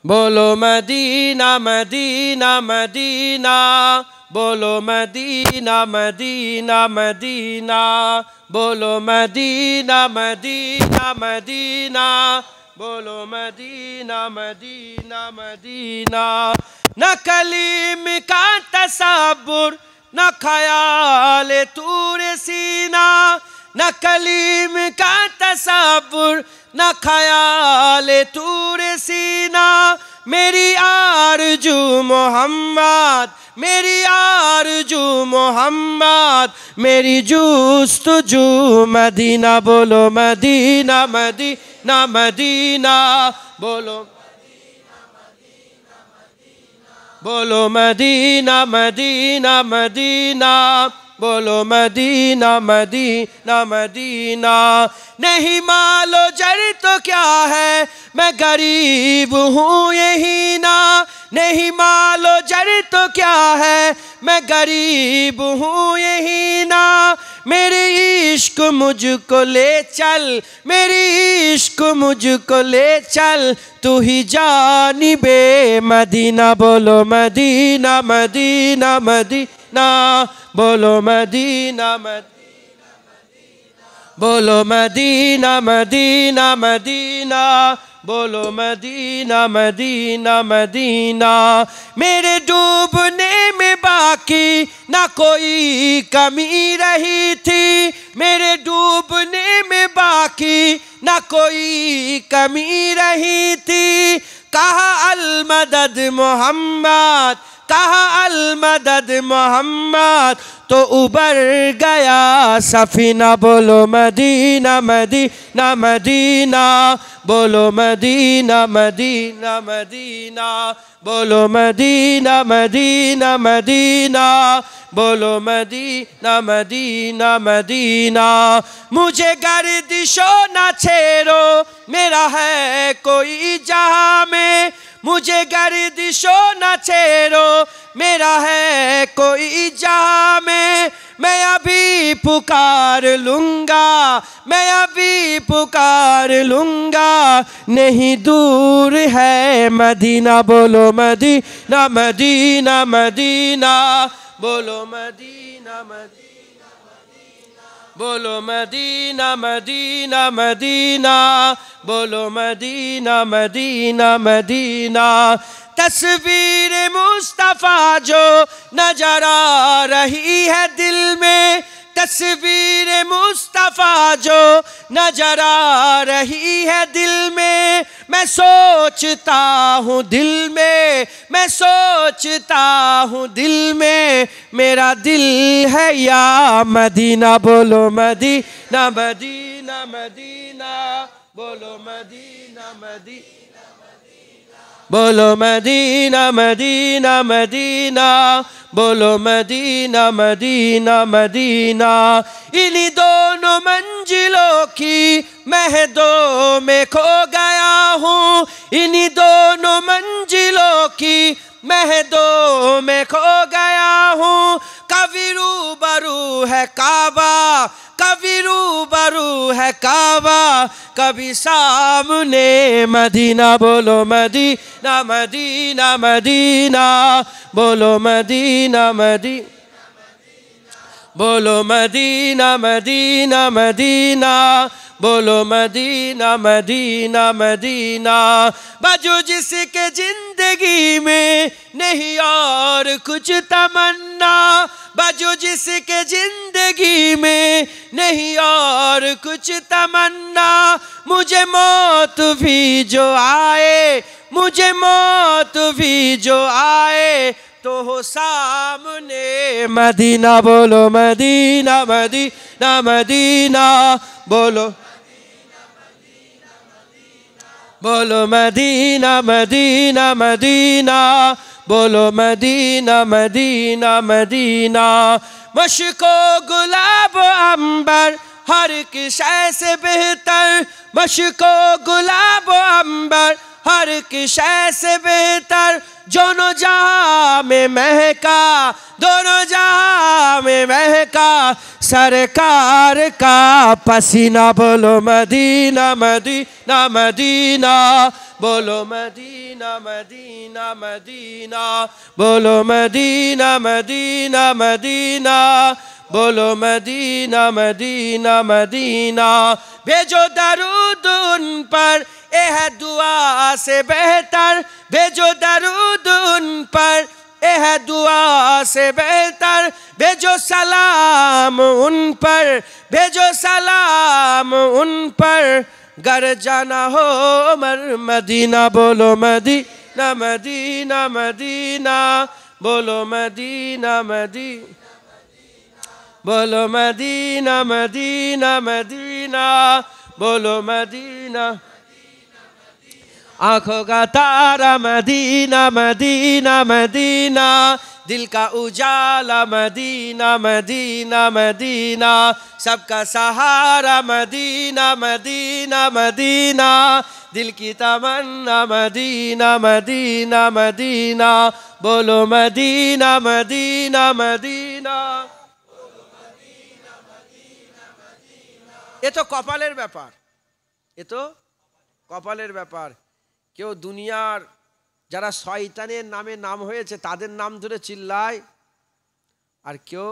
बोलो Medina Medina Medina, बोलो Medina Medina Medina, बोलो मदीना मदीना मदीना, बोलो मदीना मदीना मदीना। न कलीम का तसब्बुर न ख्याल तूर सीना, न कलीम का तसब्बुर न ख्याल तूर सीना। मेरी आरजू मोहम्मद, मेरी आरजू मोहम्मद, मेरी जुस्तजू मदीना। बोलो मदीना मदीना मदीना, बोलो बोलो मदीना मदीना मदीना, बोलो मदीना मदीना मदीना। नहीं मालो जर तो क्या है, मैं गरीब हूँ यही ना। नहीं मालो जर तो क्या है, मैं गरीब हूँ यही ना। मेरी इश्क मुझको ले चल, मेरी इश्क मुझको ले चल, तू ही जानिबे मदीना। बोलो मदीना मदीना मदीना, बोलो मदीना मदीना, बोलो मदीना मदीना मदीना, बोलो मदीना मदीना मदीना। मेरे डूबने में बाकी ना कोई कमी रही थी, मेरे डूबने में बाकी ना कोई कमी रही थी। कहा अल मदद मोहम्मद, कहा अल मदद मोहम्मद, तो उबर गया सफीना। बोलो मदीना मदीना मदीना, बोलो मदीना मदीना मदीना, बोलो मदीना मदीना मदीना, बोलो मदीना मदीना मदीना। मुझे गर्दिशो न छेड़ो, मेरा है कोई जहां में। मुझे गर्दिशो न छेड़ो, मेरा है कोई जहां में। मैं अभी पुकार लूँगा, मैं अभी पुकार लूँगा, नहीं दूर है मदीना। बोलो मदीना मदीना मदीना, बोलो मदीना मदीना, बोलो मदीना मदीना मदीना, बोलो मदीना मदीना मदीना। तस्वीर मुस्तफ़ा जो नजर आ रही है दिल में, तस्वीर मुस्तफ़ा जो नजर आ रही है दिल में। मैं सोचता हूँ दिल में, मैं सोचता हूँ दिल में, मेरा दिल है या मदीना। बोलो मदीना मदीना मदीना, बोलो मदीना मदीना, बोलो मदीना मदीना मदीना, बोलो मदीना मदीना मदीना। इन्हीं दोनों मंजिलों की महदों में खो गया हूँ, इन्हीं दोनों मंजिलों की महदों में खो गया हूँ। कभी रूबरू है काबा, कभी रूबरू है काबा, कभी सामने मदीना। बोलो मदीना मदीना मदीना, बोलो मदीना मदीना, बोलो मदीना मदीना मदीना, बोलो मदीना मदीना मदीना। बाजू जिसके जिंदगी में नहीं और कुछ तमन्ना, बाजू जिसके जिंदगी में नहीं और कुछ तमन्ना। मुझे मौत भी जो आए, मुझे मौत भी जो आए, तो हो सामने मदीना। बोलो मदीना मदीना मदीना, बोलो बोलो मदीना मदीना मदीना, बोलो मदीना मदीना मदीना। मशको गुलाब अंबर हर किशे से बेहतर, मशको गुलाब अंबर हर किशे से बेहतर। दोनों जहां में महका, दोनों जहां में महका, सरकार का पसीना बोलो मदीना मदीना मदीना बोलो मदीना मदीना मदीना बोलो मदीना मदीना मदीना बोलो मदीना मदीना मदीना भेजो दरूद उन पर ए है दुआ से बेहतर भेजो दरूद उन पर ए है दुआ से बेहतर भेजो सलाम उन पर भेजो सलाम उन पर घर जाना हो मर मदीना बोलो मदीना मदीना मदीना बोलो मदीना मदीना बोलो मदीना मदीना मदीना बोलो मदीना आंखों का तारा मदीना मदीना मदीना दिल का उजाला मदीना मदीना मदीना सबका सहारा मदीना मदीना मदीना दिल की तमन्ना मदीना मदीना मदीना बोलो मदीना मदीना मदीना ये तो कपालेर ব্যাপার ये तो কপালের ব্যাপার কেউ দুনিয়ার যারা শয়তানের নামে নাম হয়েছে তাদের নাম ধরে চিল্লায় আর কেউ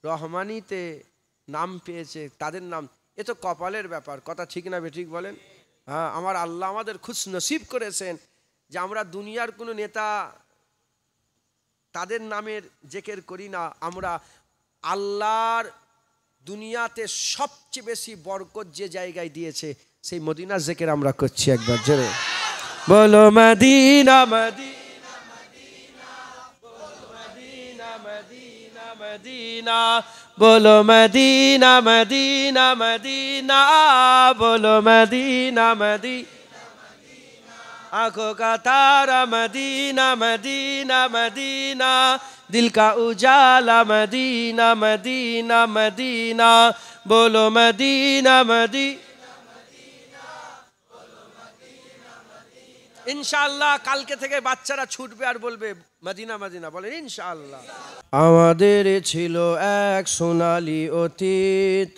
রহমানিতে নাম পেয়েছে তাদের নাম এ তো কপালের ব্যাপার কথা ঠিক না বেঠিক বলেন হ্যাঁ আমার আল্লাহ আমাদের খুশ নসিব করেছেন যে আমরা দুনিয়ার কোনো নেতা তাদের নামের জিকির করি না আমরা আল্লাহর দুনিয়াতে সবচেয়ে বেশি বরকত যে জায়গায় দিয়েছে সেই মদিনার জিকির আমরা করছি একবার জোরে बोलो मदीना मदीना मदीना बोलो मदीना मदीना मदीना बोलो मदीना मदीना मदीना बोलो मदीना मदीना आंखों का तारा मदीना मदीना मदीना दिल का उजाला मदीना मदीना मदीना बोलो मदीना मदीना ইনশাআল্লাহ কালকে থেকে বাচ্চারা ছুটবে আর বলবে মদিনা মদিনা বলেন ইনশাআল্লাহ আমাদের ছিল এক সোনালী অতীত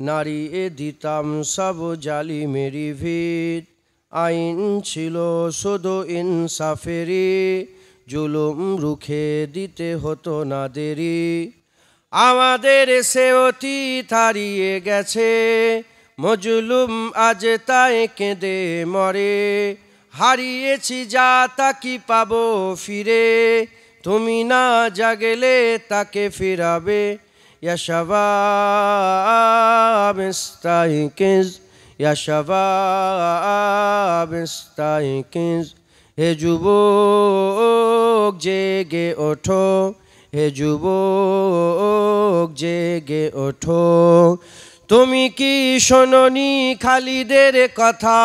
নারী এ দিতাম সব জালিমেরি ভিত আইন ছিল শুধু ইনসাফেরি জুলুম রুখে দিতে হতো না দেরি আমাদের সে অতীত হারিয়ে গেছে মজলুম আজ তাই কেঁদে মরে হারিয়েছি যা তা কি পাবো ফিরে তুমি না জাগলে তাকে ফিরাবে ইয়া শাবাব ইস্তাইকিজ ইয়া শাবাব ইস্তাইকিজ হে যুবক জেগে ওঠো হে যুবক জেগে ওঠো তুমি কি শোনোনি খালিদের কথা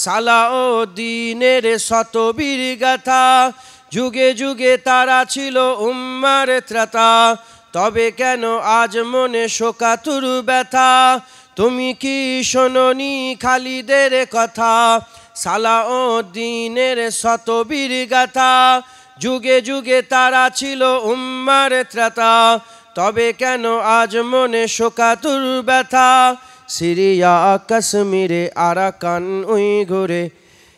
সালাউদ্দিনের শতবীর গাথা যুগে যুগে তারা ছিল উম্মার ত্রাতা তবে কেন আজ মনে শোকাতুর ব্যথা তুমি কি শোনোনি খালিদের কথা সালাউদ্দিনের শতবীর গাথা যুগে যুগে তারা ছিল উম্মার ত্রাতা তবে কেন আজ মনে শোকাতুর ব্যথা সিরিয়া কাশ্মীরে আরাকান উইঘুরে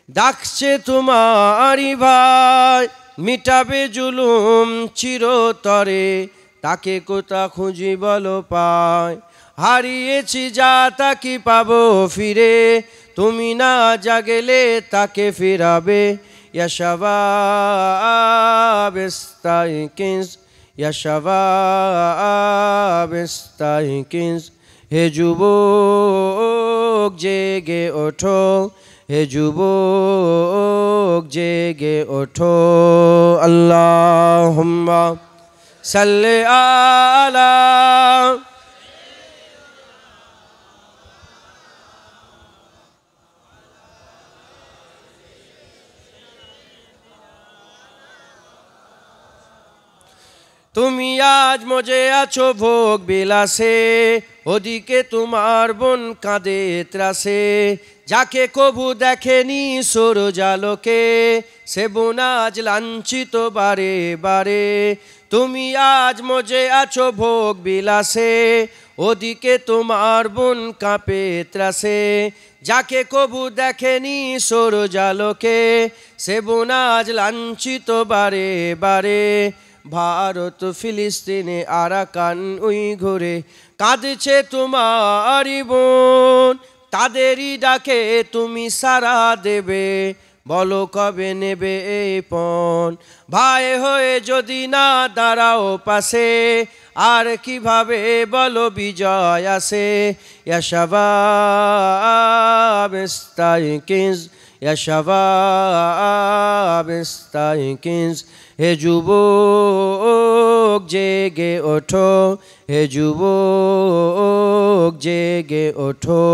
ডাকছে তোমারি ভাই মিটাবে জুলুম চিরতরে তাকে কোথা খুঁজি বলো পায় হারিয়েছি যা তা কি পাবো ফিরে তুমি না জাগলে তাকে ফিরাবে ইয়া শাবাব ইস্তাইকিজ ইয়া শাবাব ইস্তাইকিজ হে যুবক জেগে ওঠো হে যুবক জেগে ওঠো আল্লাহুম্মা সাল্লি আলা তুমি আজ মজে আছো ভোগ বিলাসে, ওদিকে তোমার বোন কাঁদে ত্রাসে। যাকে কবু দেখেনি সূর্যালোকে, সে বোন আজ লাঞ্ছিত বারে বারে। তুমি আজ মজে আছো ভোগ বিলাসে, ওদিকে তোমার বোন কাঁপে ত্রাসে। যাকে কবু দেখেনি সূর্যালোকে, সে বোন আজ লাঞ্ছিত বারে বারে। ভারত ফিলিস্তিনে আরাকান উইঘুরে কাঁদছে তোমারি বোন, তাদেরই ডাকে তুমি সাড়া দেবে, বলো কবে নেবে এই পণ। ভাই হয়ে যদি না দাঁড়াও পাশে, আর কিভাবে বলো বিজয় আসে। ইয়া শাবাব ইস্তাইকিজ, ইয়া শাবাব ইস্তাইকিজ। হে যুবক জেগে ওঠো, হে যুবক জেগে ওঠো।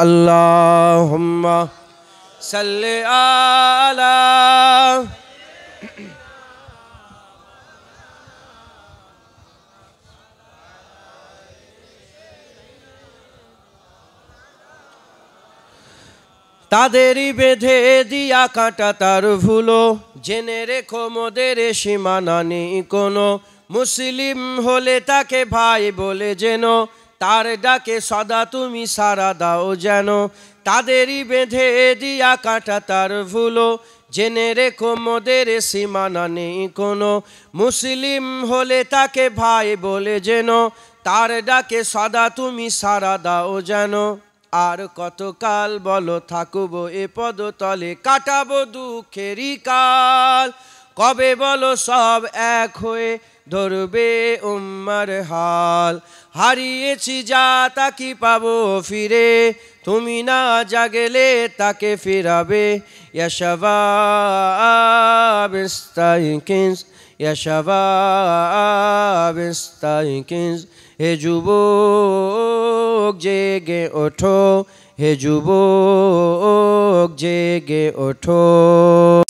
আল্লাহুম্মা সাল্লি আলা। তাদেরই বেঁধে দিয়া কাঁটা তার ভুলো, জেনে রেখো মোদের সীমানা নেই কোনো। মুসলিম হলে তাকে ভাই বলে যেন, তার ডাকে সদা তুমি সাড়া দাও যেন। তাদেরই বেঁধে দিয়া কাঁটা তার ভুলো, জেনে রেখো মোদের সীমানা নেই কোনো। মুসলিম হলে তাকে ভাই বলে যেন, তার ডাকে সদা তুমি সাড়া দাও যেন। আর কতকাল বলো থাকবো এ পদতলে, কাটাবো দুঃখেরই কাল। কবে বলো সব এক হয়ে ধরবে উম্মার হাল। হারিয়েছি যা তা কি পাবো ফিরে, তুমি না জাগেলে তাকে ফিরাবে। ইয়া শাবাব ইস্তাইকিজ, ইয়া শাবাব ইস্তাইকিজ। হে যুবক জেগে ওঠো, হে যুবক জেগে ওঠো।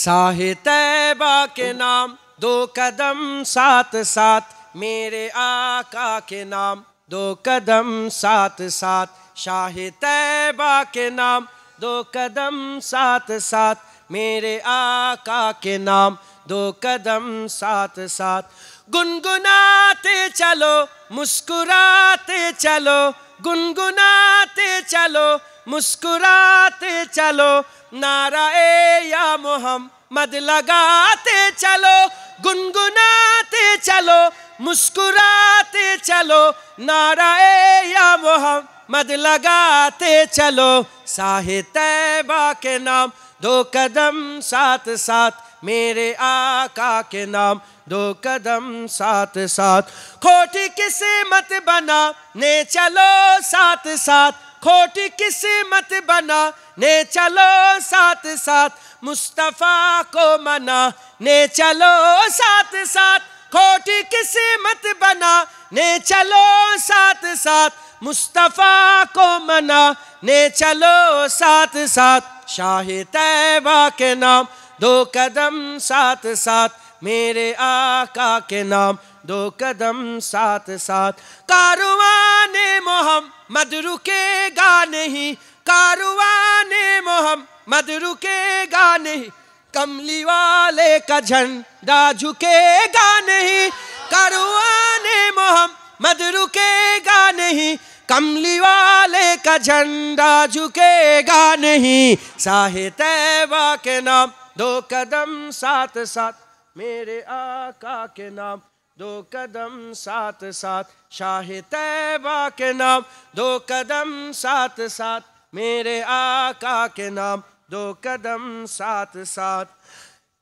शाहे तैबा के नाम दो कदम साथ साथ, मेरे आका के नाम दो कदम साथ साथ। शाहे तैबा के नाम दो कदम साथ साथ, मेरे आका के नाम दो कदम साथ साथ। गुनगुनाते चलो मुस्कुराते चलो, गुनगुनाते चलो मुस्कुराते चलो। नाराए या मोहम्मद लगाते चलो, गुनगुनाते चलो मुस्कुराते चलो। नाराए या मोहम्मद लगाते चलो। शाहे तैबा के नाम दो कदम साथ साथ, मेरे आका के नाम दो कदम साथ साथ। खोटी किस्मत बना ने चलो साथ साथ, खोटी किस्मत बना ने चलो साथ साथ। मुस्तफ़ा को मना ने चलो साथ साथ, खोटी किस्मत बना ने चलो साथ साथ। मुस्तफ़ा को मना ने चलो साथ साथ। शाहे तैबा के नाम दो कदम साथ साथ, मेरे आका के नाम दो कदम साथ साथ। कारवाने मोहम्मद रुकेगा नहीं, कारवाने मोहम्मद रुकेगा नहीं। कमली वाले का झंडा झुकेगा नहीं, कारवाने मोहम्मद रुकेगा नहीं। कमली वाले का झंडा झुकेगा नहीं। शाहे तैबा के नाम दो कदम साथ साथ, मेरे आका के नाम दो कदम साथ साथ। शाहे तैबा के नाम दो कदम साथ साथ, मेरे आका के नाम दो कदम साथ साथ।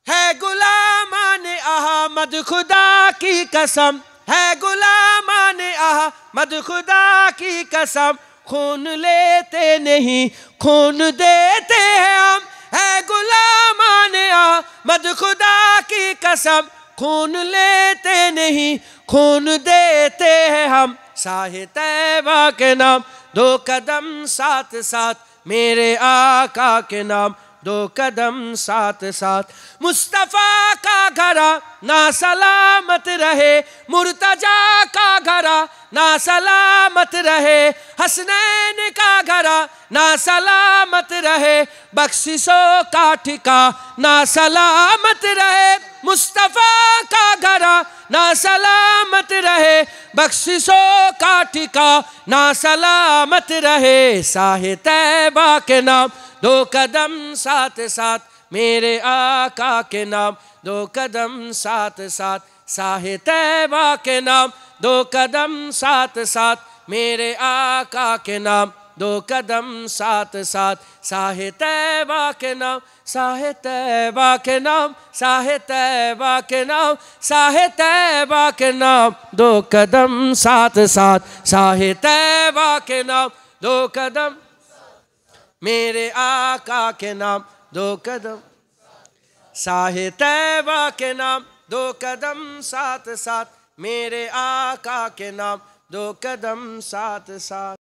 है गुलामाने अहमद खुदा की कसम, है गुलामाने अहमद खुदा की कसम। खून लेते नहीं खून देते हैं हम, है गुलामाने अहमद खुदा की कसम। खून लेते नहीं खून देते हैं हम। शाहे तैबा के नाम दो कदम साथ साथ, मेरे आका के नाम दो कदम साथ साथ। मुस्तफ़ा का घरा ना सलामत रहे, मुर्तजा का घरा ना सलामत रहे, हसनैन का घरा ना सलामत रहे, बख्शिशों का ठिकाना सलामत रहे। मुस्तफ़ा का घरा ना सलामत रहे, बख्शिशों का ठिकाना सलामत रहे। साहे तैबा के नाम दो कदम साथ साथ, मेरे आका के नाम दो कदम साथ साथ। साहे तैबा के नाम दो कदम साथ साथ, मेरे आका के नाम दो कदम साथ साथ। साहे तैबा के नाम, साहे तैबा के नाम, साहे तैबा के नाम, साहे तैबा के नाम दो कदम साथ साथ। साहे तैबा के नाम दो कदम, मेरे आका के नाम दो कदम। साहे तैबा के नाम दो कदम साथ साथ, मेरे आका के नाम दो कदम साथ साथ।